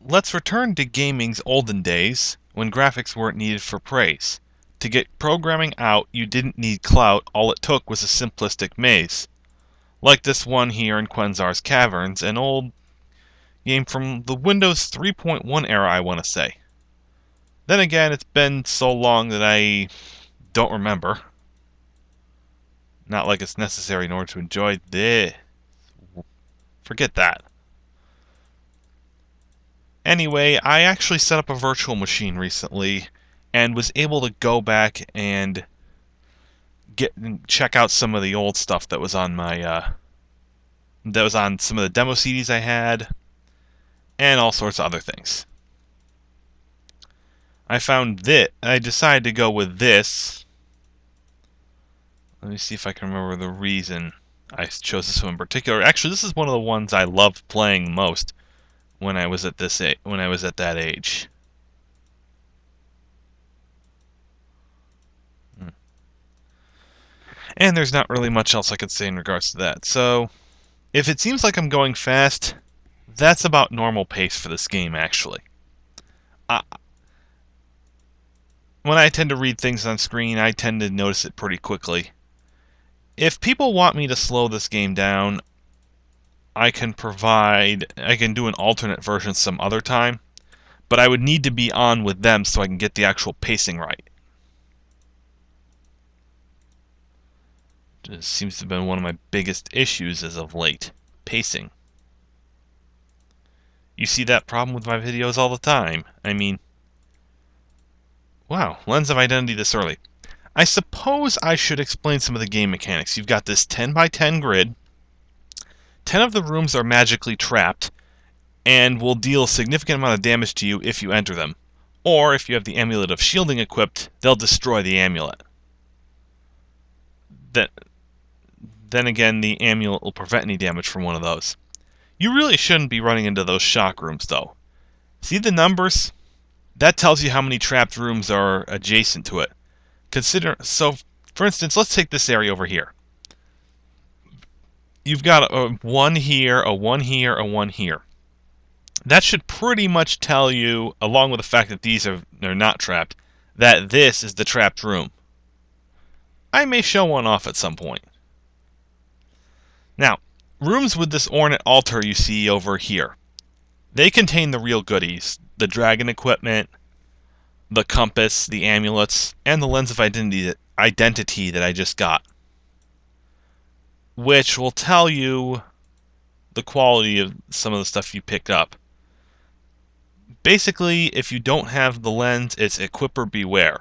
let's return to gaming's olden days, when graphics weren't needed for praise. To get programming out, you didn't need clout, all it took was a simplistic maze. Like this one here in Quenzar's Caverns, an old game from the Windows 3.1 era, I want to say. Then again, it's been so long that I don't remember. Not like it's necessary in order to enjoy this. Forget that. Anyway, I actually set up a virtual machine recently and was able to go back and check out some of the old stuff that was on my that was on some of the demo CDs I had and all sorts of other things. I found this. I decided to go with this. Let me see if I can remember the reason I chose this one in particular. Actually, this is one of the ones I loved playing most when I was at that age. And there's not really much else I could say in regards to that. So, if it seems like I'm going fast, that's about normal pace for this game, actually. When I tend to read things on screen, I tend to notice it pretty quickly. If people want me to slow this game down, I can do an alternate version some other time, but I would need to be on with them so I can get the actual pacing right. This seems to have been one of my biggest issues as of late. Pacing. You see that problem with my videos all the time. I mean, wow, Lens of Identity this early. I suppose I should explain some of the game mechanics. You've got this 10 by 10 grid. 10 of the rooms are magically trapped and will deal a significant amount of damage to you if you enter them. Or if you have the Amulet of Shielding equipped, they'll destroy the amulet. Then again, the amulet will prevent any damage from one of those. You really shouldn't be running into those shock rooms, though. See the numbers? That tells you how many trapped rooms are adjacent to it. So, for instance, let's take this area over here. You've got a 1 here, a 1 here, a 1 here. That should pretty much tell you, along with the fact that they're not trapped, that this is the trapped room. I may show one off at some point. Now, rooms with this ornate altar you see over here, they contain the real goodies. The dragon equipment, the compass, the amulets, and the lens of identity that I just got, which will tell you the quality of some of the stuff you picked up. Basically, if you don't have the lens, it's equipper beware.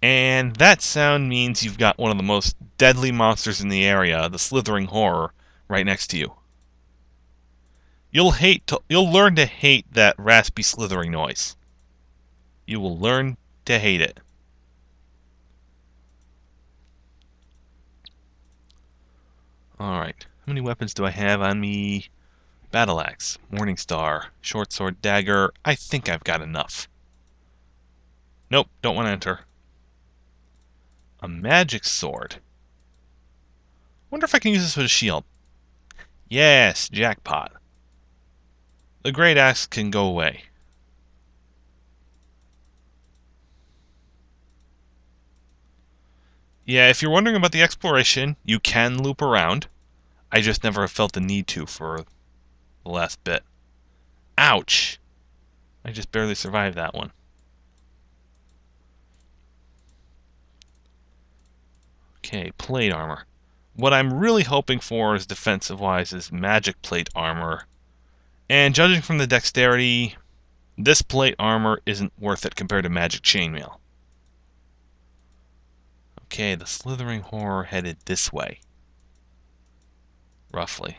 And that sound means you've got one of the most deadly monsters in the area, the slithering horror, right next to you. You'll learn to hate that raspy slithering noise. You will learn to hate it. Alright, how many weapons do I have on me? Battle axe, morning star, short sword, dagger. I think I've got enough. Nope, don't want to enter. A magic sword. Wonder if I can use this with a shield. Yes, jackpot. The great axe can go away. Yeah, if you're wondering about the exploration, you can loop around. I just never have felt the need to for the last bit. Ouch! I just barely survived that one. Okay, plate armor. What I'm really hoping for is defensive-wise is magic plate armor. And judging from the dexterity, this plate armor isn't worth it compared to magic chainmail. Okay, the slithering horror headed this way. Roughly.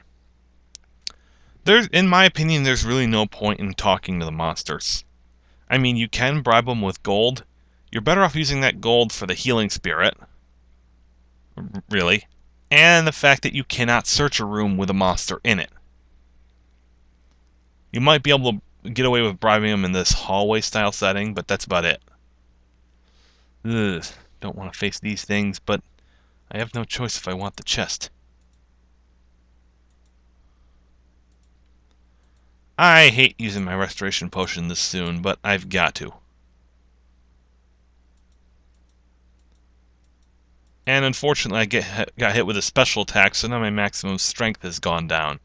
In my opinion, there's really no point in talking to the monsters. I mean, you can bribe them with gold. You're better off using that gold for the healing spirit. Really. And the fact that you cannot search a room with a monster in it. You might be able to get away with bribing them in this hallway style setting, but that's about it. Ugh, don't want to face these things, but I have no choice if I want the chest. I hate using my restoration potion this soon, but I've got to. And unfortunately, got hit with a special attack, so now my maximum strength has gone down.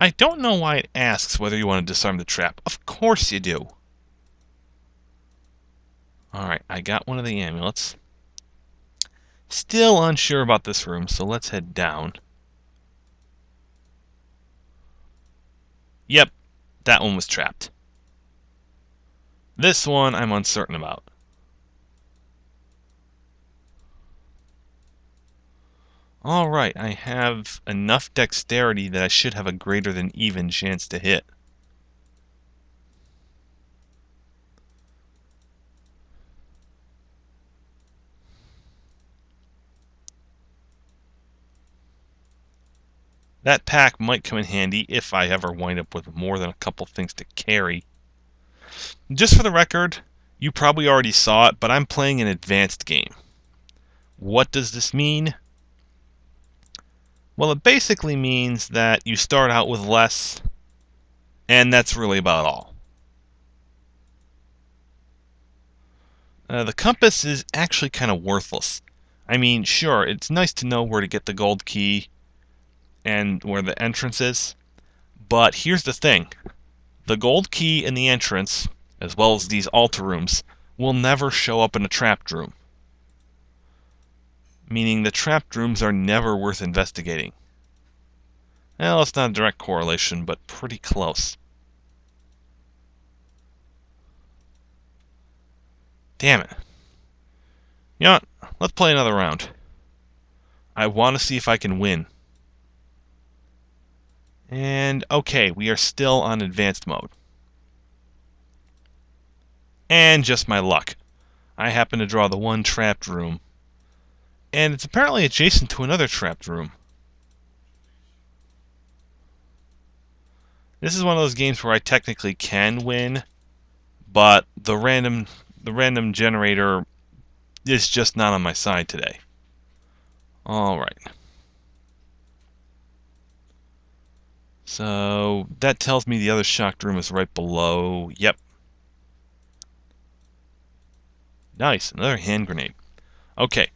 I don't know why it asks whether you want to disarm the trap. Of course you do. Alright, I got one of the amulets. Still unsure about this room, so let's head down. Yep, that one was trapped. This one I'm uncertain about. Alright, I have enough dexterity that I should have a greater than even chance to hit. That pack might come in handy if I ever wind up with more than a couple things to carry. Just for the record, you probably already saw it, but I'm playing an advanced game. What does this mean? Well, it basically means that you start out with less, and that's really about all. The compass is actually kind of worthless. I mean, sure, it's nice to know where to get the gold key and where the entrance is, but here's the thing. The gold key and the entrance, as well as these altar rooms, will never show up in a trapped room. Meaning the trapped rooms are never worth investigating. Well, it's not a direct correlation, but pretty close. Damn it. You know what? Let's play another round. I want to see if I can win. And, okay, we are still on advanced mode. And just my luck. I happen to draw the one trapped room. And it's apparently adjacent to another trapped room. This is one of those games where I technically can win, but the random generator is just not on my side today. Alright. So that tells me the other shocked room is right below. Yep. Nice, another hand grenade. Okay.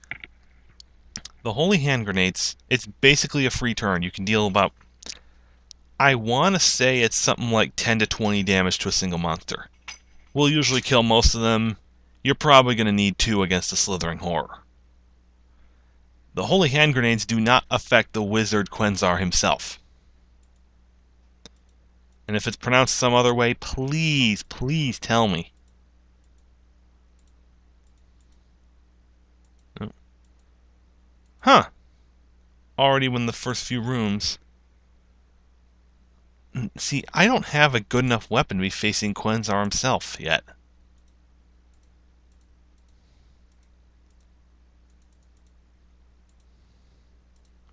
The holy hand grenades, it's basically a free turn. You can deal about, I want to say it's something like 10 to 20 damage to a single monster. We'll usually kill most of them. You're probably going to need 2 against the slithering horror. The holy hand grenades do not affect the wizard Quenzar himself. And if it's pronounced some other way, please, please tell me. Huh. Already in the first few rooms. See, I don't have a good enough weapon to be facing Quenzar himself yet.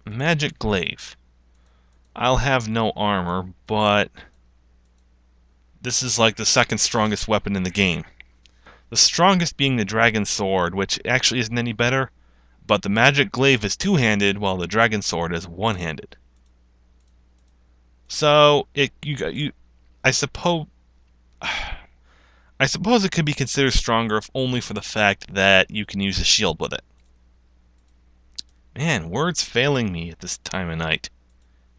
Magic Glaive. I'll have no armor, but this is like the second strongest weapon in the game. The strongest being the Dragon Sword, which actually isn't any better, but the Magic Glaive is two-handed, while the Dragon Sword is one-handed. So I suppose it could be considered stronger if only for the fact that you can use a shield with it. Man, words failing me at this time of night.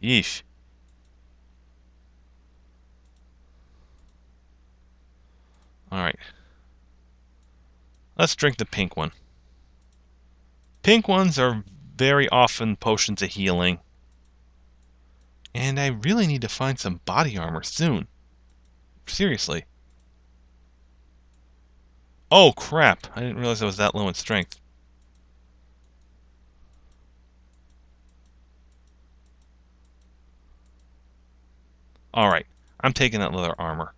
Yeesh. Alright. Let's drink the pink one. Pink ones are very often potions of healing. And I really need to find some body armor soon. Seriously. Oh, crap. I didn't realize I was that low in strength. Alright. I'm taking that leather armor.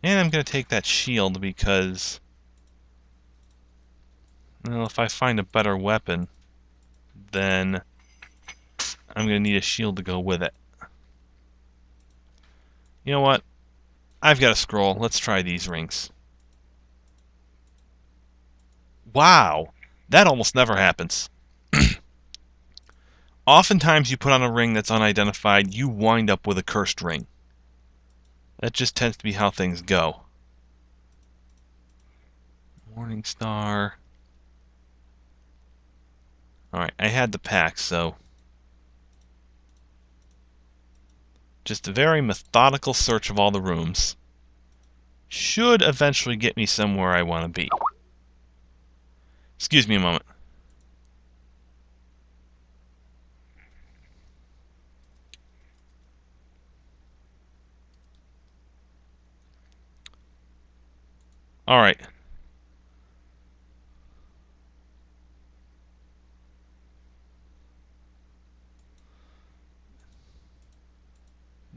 And I'm going to take that shield because, well, if I find a better weapon, then I'm going to need a shield to go with it. You know what? I've got a scroll. Let's try these rings. Wow! That almost never happens. Oftentimes you put on a ring that's unidentified, you wind up with a cursed ring. That just tends to be how things go. Morning Star. Alright, I had the pack, so just a very methodical search of all the rooms should eventually get me somewhere I want to be. Excuse me a moment. Alright.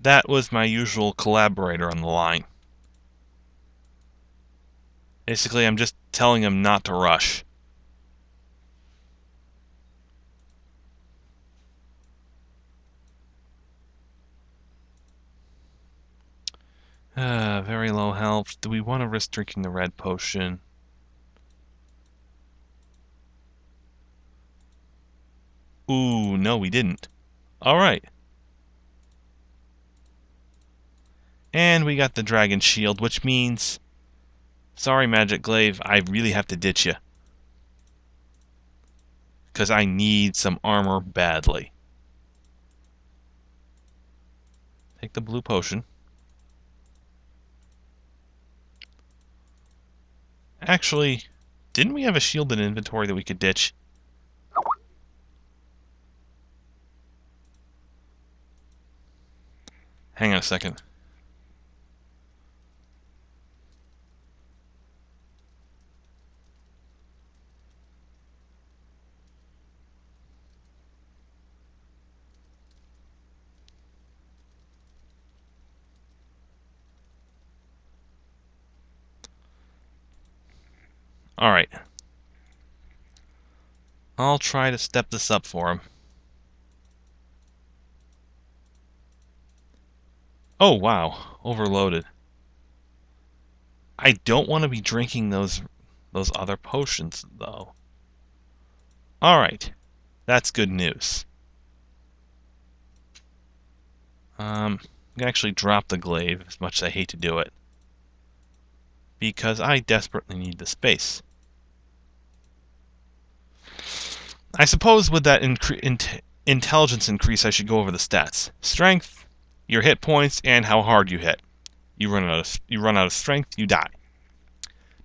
That was my usual collaborator on the line. Basically, I'm just telling him not to rush. Very low health. Do we want to risk drinking the red potion? Ooh, no, we didn't. Alright. And we got the dragon shield, which means... Sorry, Magic Glaive, I really have to ditch you. Because I need some armor badly. Take the blue potion. Actually, didn't we have a shield in inventory that we could ditch? Hang on a second. Alright. I'll try to step this up for him. Oh, wow. Overloaded. I don't want to be drinking those other potions, though. Alright. That's good news. I'm gonna actually drop the glaive, as much as I hate to do it. Because I desperately need the space. I suppose with that intelligence increase, I should go over the stats. Strength, your hit points, and how hard you hit. You run out of strength, you die.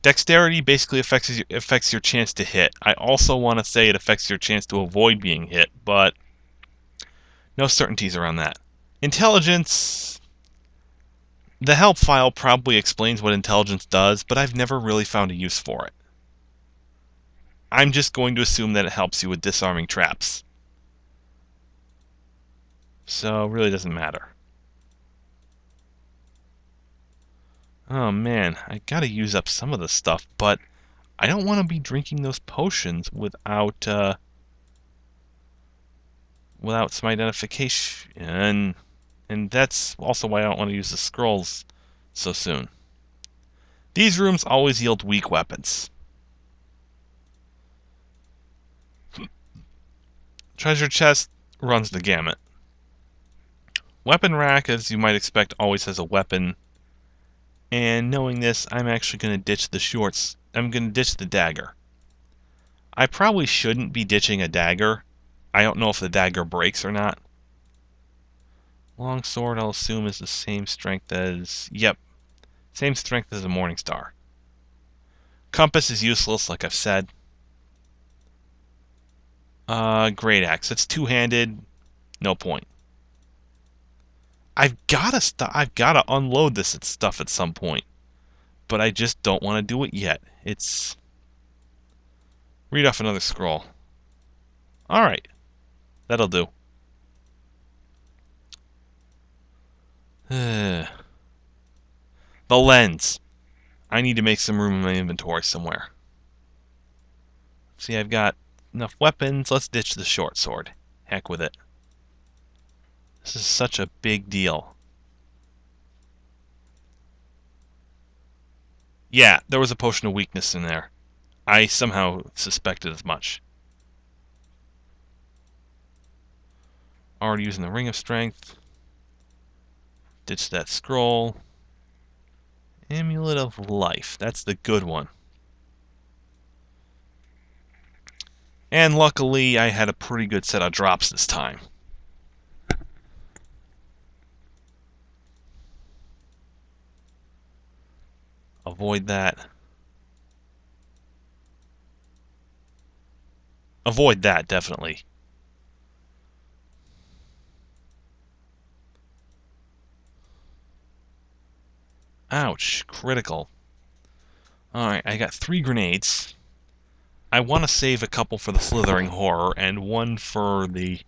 Dexterity basically affects your chance to hit. I also want to say it affects your chance to avoid being hit, but no certainties around that. Intelligence... The help file probably explains what intelligence does, but I've never really found a use for it. I'm just going to assume that it helps you with disarming traps. So, it really doesn't matter. Oh man, I gotta use up some of this stuff, but I don't want to be drinking those potions without some identification. And that's also why I don't want to use the scrolls so soon. These rooms always yield weak weapons. Treasure chest runs the gamut. Weapon rack, as you might expect, always has a weapon. And knowing this, I'm actually going to ditch the shorts. I'm going to ditch the dagger. I probably shouldn't be ditching a dagger. I don't know if the dagger breaks or not. Longsword, I'll assume, is the same strength as... Yep, same strength as a Morning Star. Compass is useless, like I've said. Great axe. It's two-handed. No point. I've gotta unload this stuff at some point, but I just don't want to do it yet. It's... Read off another scroll. Alright. That'll do. The lens. I need to make some room in my inventory somewhere. See, I've got enough weapons. Let's ditch the short sword. Heck with it. This is such a big deal. Yeah, there was a potion of weakness in there. I somehow suspected as much. Already using the Ring of Strength. Ditch that scroll. Amulet of Life. That's the good one. And luckily, I had a pretty good set of drops this time. Avoid that. Avoid that, definitely. Ouch, critical. Alright, I got 3 grenades. I want to save a couple for the Slithering Horror and one for the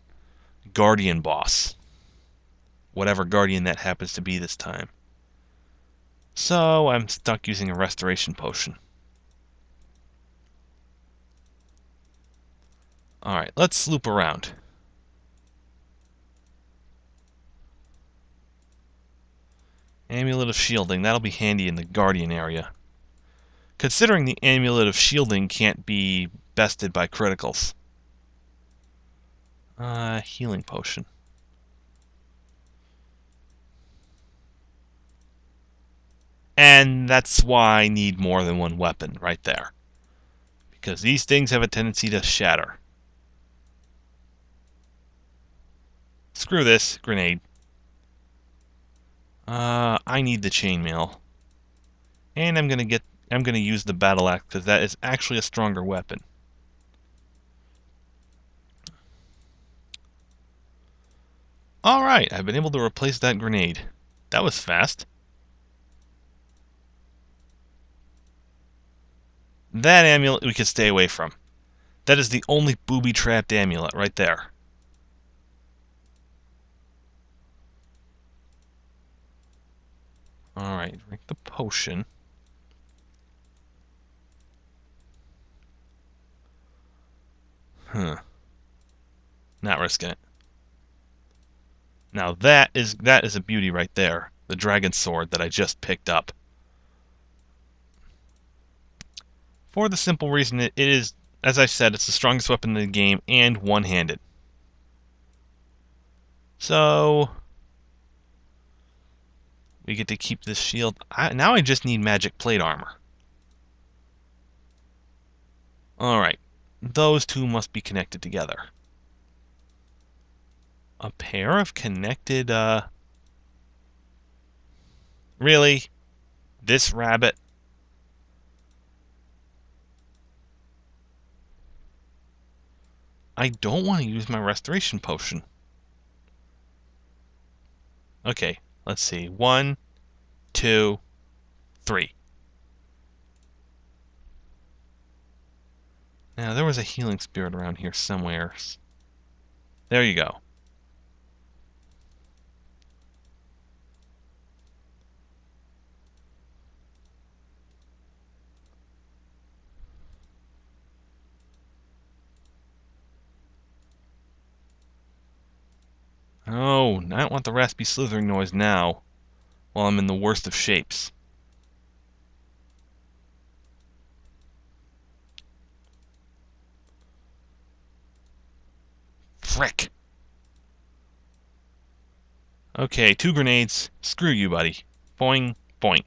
Guardian boss. Whatever Guardian that happens to be this time. So I'm stuck using a Restoration Potion. Alright, let's loop around. Amulet of Shielding, that'll be handy in the Guardian area. Considering the Amulet of Shielding can't be bested by criticals. Healing Potion. And that's why I need more than one weapon, right there. Because these things have a tendency to shatter. Screw this, grenade. I need the chainmail. And I'm gonna use the battle axe because that is actually a stronger weapon. Alright, I've been able to replace that grenade. That was fast. That amulet we could stay away from. That is the only booby-trapped amulet right there. Alright, drink the potion. Huh. Not risking it. Now that is a beauty right there. The dragon sword that I just picked up. For the simple reason it is, as I said, it's the strongest weapon in the game and one-handed. So we get to keep this shield. Now I just need magic plate armor. Alright. Those two must be connected together. A pair of connected, Really? This rabbit? I don't want to use my restoration potion. Okay, let's see. 1, 2, 3. Now, there was a healing spirit around here somewhere. There you go. Oh, I don't want the raspy slithering noise now, while I'm in the worst of shapes. Frick! Okay, 2 grenades. Screw you, buddy. Boing, boing.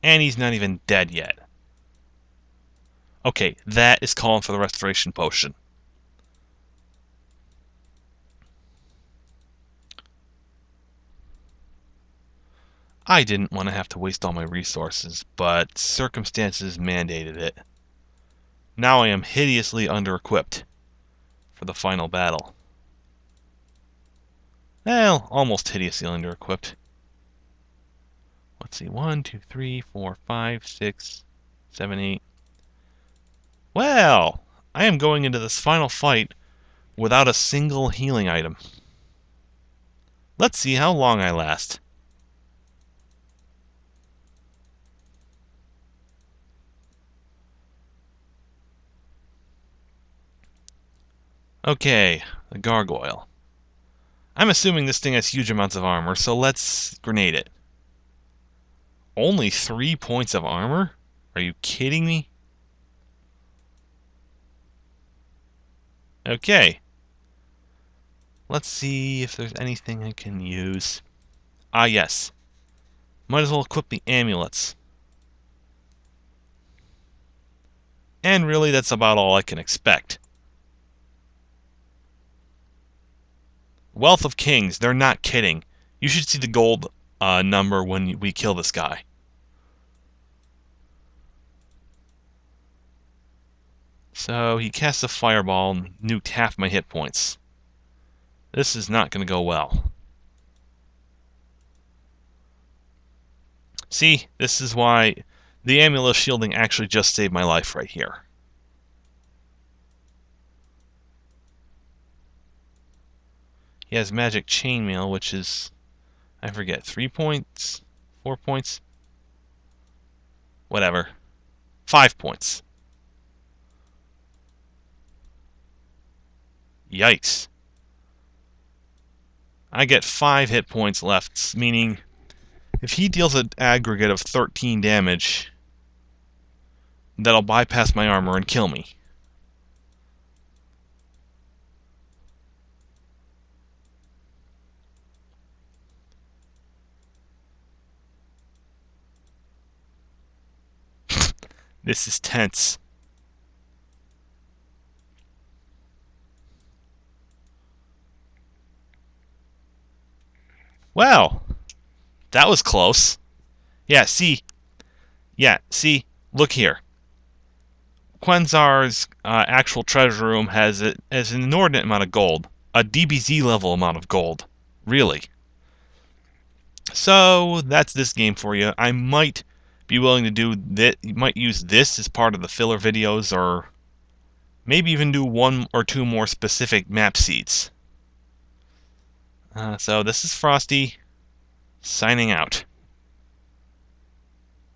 And he's not even dead yet. Okay, that is calling for the restoration potion. I didn't want to have to waste all my resources, but circumstances mandated it. Now I am hideously under-equipped for the final battle. Well, almost hideously under-equipped. Let's see, 1, 2, 3, 4, 5, 6, 7, 8. Well, I am going into this final fight without a single healing item. Let's see how long I last. Okay, the gargoyle. I'm assuming this thing has huge amounts of armor, so let's grenade it. Only 3 points of armor? Are you kidding me? Okay. Let's see if there's anything I can use. Ah, yes. Might as well equip the amulets. And really, that's about all I can expect. Wealth of Kings, they're not kidding. You should see the gold number when we kill this guy. So he casts a fireball and nuked half my hit points. This is not going to go well. See, this is why the amulet shielding actually just saved my life right here. He has magic chainmail, which is, I forget, 3 points? 4 points? Whatever. 5 points. Yikes. I get 5 hit points left, meaning if he deals an aggregate of 13 damage, that'll bypass my armor and kill me. This is tense. Well, that was close. Yeah, see, look here. Quenzar's actual treasure room has an inordinate amount of gold. A DBZ level amount of gold. Really. So, that's this game for you. I might be willing to do this. You might use this as part of the filler videos, or maybe even do 1 or 2 more specific map seeds. So, this is Frosty, signing out.